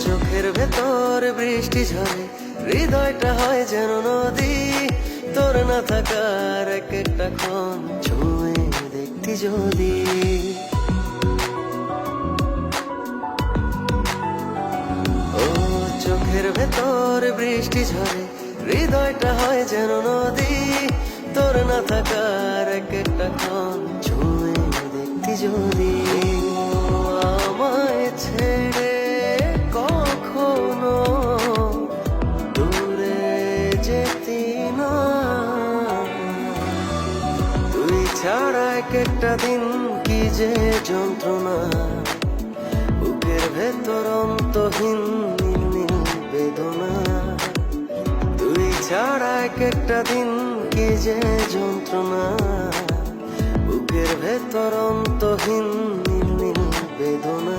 চোখের ভেতর বৃষ্টি ঝরে, হৃদয়টা হয় যেন নদী। তোর না থাকার এক একটা ক্ষণ ছুঁয়ে দেখতি যদি। ও চোখের ভেতর বৃষ্টি ঝরে, হৃদয়টা হয় যেন নদী। তোর না থাকার এক একটা ক্ষণ ছুঁয়ে দেখতি যদি। আমায় ছেড়ে কখনো দূরে যেতি না, তুই ছাড়া এক একটা দিন কি যে যন্ত্রণা। বুকের ভেতর অন্তহীন নীল বেদনা, তুই ছাড়া এক একটা দিন কি যে যন্ত্রণা। বুকের ভেতর অন্তহীন নীল বেদনা।